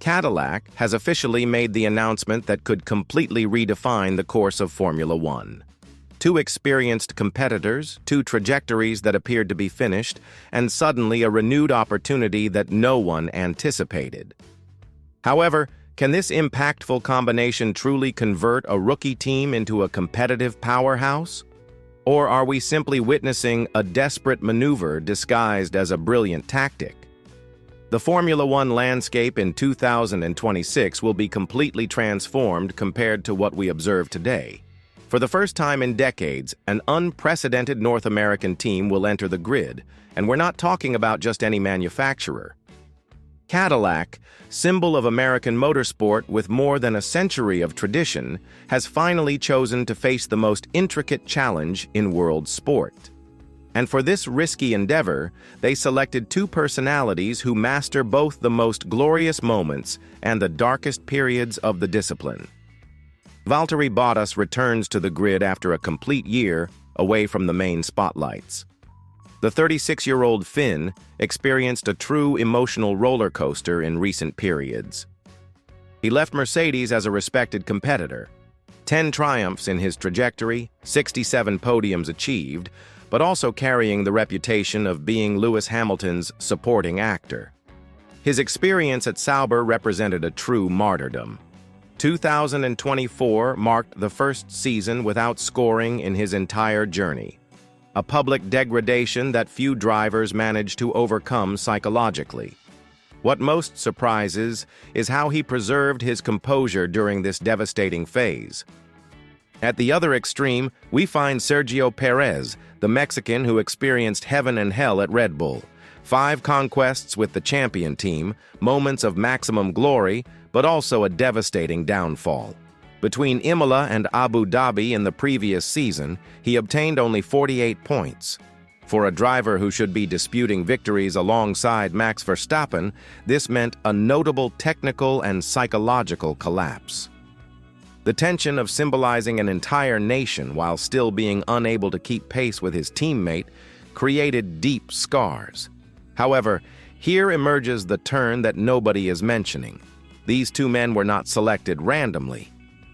Cadillac has officially made the announcement that could completely redefine the course of Formula One. Two experienced competitors, two trajectories that appeared to be finished, and suddenly a renewed opportunity that no one anticipated. However, can this impactful combination truly convert a rookie team into a competitive powerhouse? Or are we simply witnessing a desperate maneuver disguised as a brilliant tactic? The Formula One landscape in 2026 will be completely transformed compared to what we observe today. For the first time in decades, an unprecedented North American team will enter the grid, and we're not talking about just any manufacturer. Cadillac, symbol of American motorsport with more than a century of tradition, has finally chosen to face the most intricate challenge in world sport. And for this risky endeavor, they selected two personalities who master both the most glorious moments and the darkest periods of the discipline. Valtteri Bottas returns to the grid after a complete year away from the main spotlights. The 36-year-old Finn experienced a true emotional roller coaster in recent periods. He left Mercedes as a respected competitor. 10 triumphs in his trajectory, 67 podiums achieved, but also carrying the reputation of being Lewis Hamilton's supporting actor. His experience at Sauber represented a true martyrdom. 2024 marked the first season without scoring in his entire journey, a public degradation that few drivers managed to overcome psychologically. What most surprises is how he preserved his composure during this devastating phase. At the other extreme, we find Sergio Perez, the Mexican who experienced heaven and hell at Red Bull. 5 conquests with the champion team, moments of maximum glory, but also a devastating downfall. Between Imola and Abu Dhabi in the previous season, he obtained only 48 points. For a driver who should be disputing victories alongside Max Verstappen, this meant a notable technical and psychological collapse. The tension of symbolizing an entire nation while still being unable to keep pace with his teammate created deep scars. However, here emerges the turn that nobody is mentioning. These two men were not selected randomly.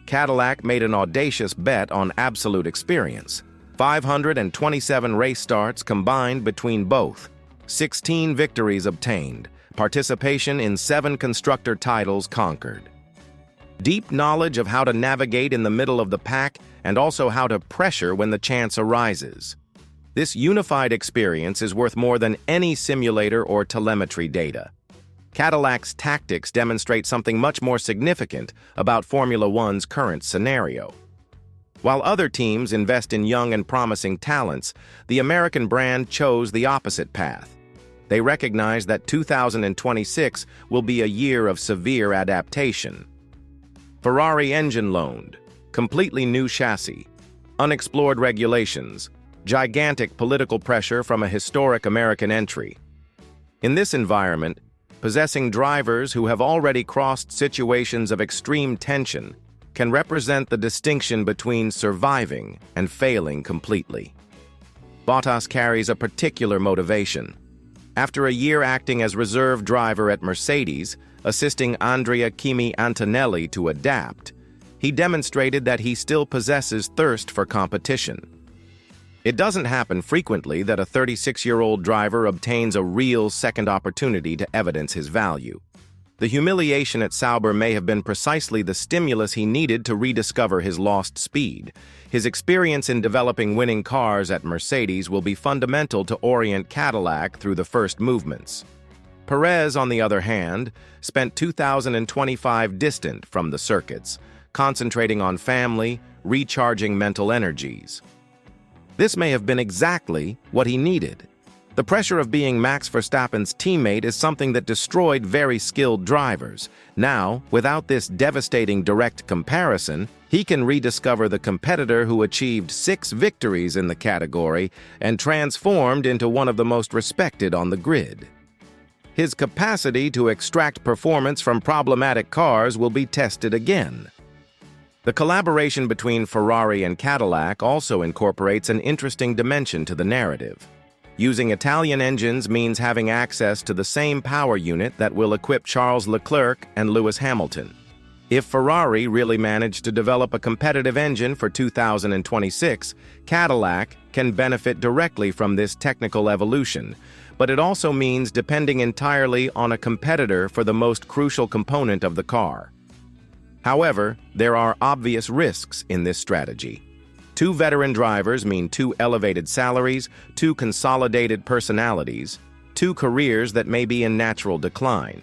Cadillac made an audacious bet on absolute experience. 527 race starts combined between both. 16 victories obtained. Participation in 7 constructor titles conquered. Deep knowledge of how to navigate in the middle of the pack and also how to pressure when the chance arises. This unified experience is worth more than any simulator or telemetry data. Cadillac's tactics demonstrate something much more significant about Formula One's current scenario. While other teams invest in young and promising talents, the American brand chose the opposite path. They recognize that 2026 will be a year of severe adaptation. Ferrari engine loaned, completely new chassis, unexplored regulations, gigantic political pressure from a historic American entry. In this environment, possessing drivers who have already crossed situations of extreme tension can represent the distinction between surviving and failing completely. Bottas carries a particular motivation. After a year acting as reserve driver at Mercedes, assisting Andrea Kimi Antonelli to adapt, he demonstrated that he still possesses thirst for competition. It doesn't happen frequently that a 36-year-old driver obtains a real second opportunity to evidence his value. The humiliation at Sauber may have been precisely the stimulus he needed to rediscover his lost speed. His experience in developing winning cars at Mercedes will be fundamental to orient Cadillac through the first movements. Perez, on the other hand, spent 2025 distant from the circuits, concentrating on family, recharging mental energies. This may have been exactly what he needed. The pressure of being Max Verstappen's teammate is something that destroyed very skilled drivers. Now, without this devastating direct comparison, he can rediscover the competitor who achieved 6 victories in the category and transformed into one of the most respected on the grid. His capacity to extract performance from problematic cars will be tested again. The collaboration between Ferrari and Cadillac also incorporates an interesting dimension to the narrative. Using Italian engines means having access to the same power unit that will equip Charles Leclerc and Lewis Hamilton. If Ferrari really managed to develop a competitive engine for 2026, Cadillac can benefit directly from this technical evolution, but it also means depending entirely on a competitor for the most crucial component of the car. However, there are obvious risks in this strategy. Two veteran drivers mean two elevated salaries, two consolidated personalities, two careers that may be in natural decline.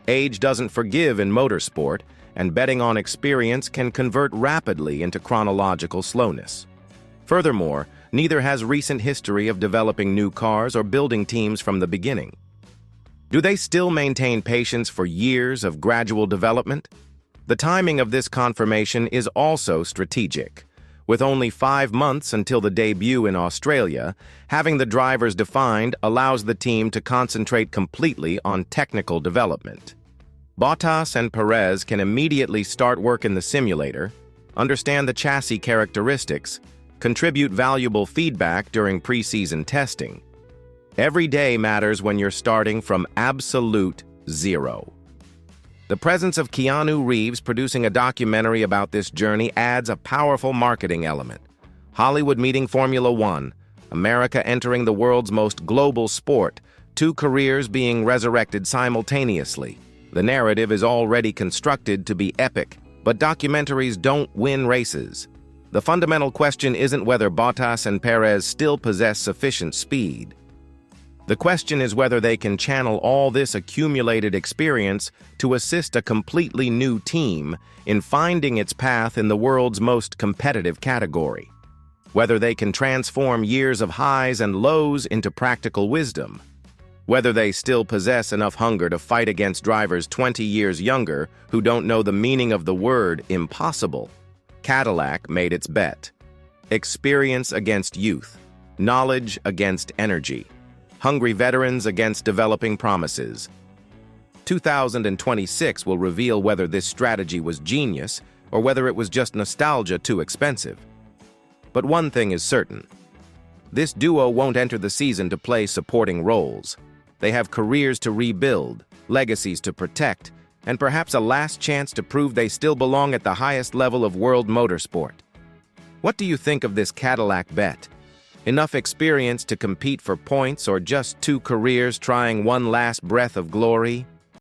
Age doesn't forgive in motorsport, and betting on experience can convert rapidly into chronological slowness. Furthermore, neither has recent history of developing new cars or building teams from the beginning. Do they still maintain patience for years of gradual development? The timing of this confirmation is also strategic. With only 5 months until the debut in Australia, having the drivers defined allows the team to concentrate completely on technical development. Bottas and Perez can immediately start work in the simulator, understand the chassis characteristics, contribute valuable feedback during pre-season testing. Every day matters when you're starting from absolute zero. The presence of Keanu Reeves producing a documentary about this journey adds a powerful marketing element. Hollywood meeting Formula One, America entering the world's most global sport, two careers being resurrected simultaneously. The narrative is already constructed to be epic, but documentaries don't win races. The fundamental question isn't whether Bottas and Perez still possess sufficient speed. The question is whether they can channel all this accumulated experience to assist a completely new team in finding its path in the world's most competitive category. Whether they can transform years of highs and lows into practical wisdom. Whether they still possess enough hunger to fight against drivers 20 years younger who don't know the meaning of the word impossible. Cadillac made its bet. Experience against youth. Knowledge against energy. Hungry veterans against developing promises. 2026 will reveal whether this strategy was genius or whether it was just nostalgia too expensive. But one thing is certain. This duo won't enter the season to play supporting roles. They have careers to rebuild, legacies to protect, and perhaps a last chance to prove they still belong at the highest level of world motorsport. What do you think of this Cadillac bet? Enough experience to compete for points or just two careers trying one last breath of glory?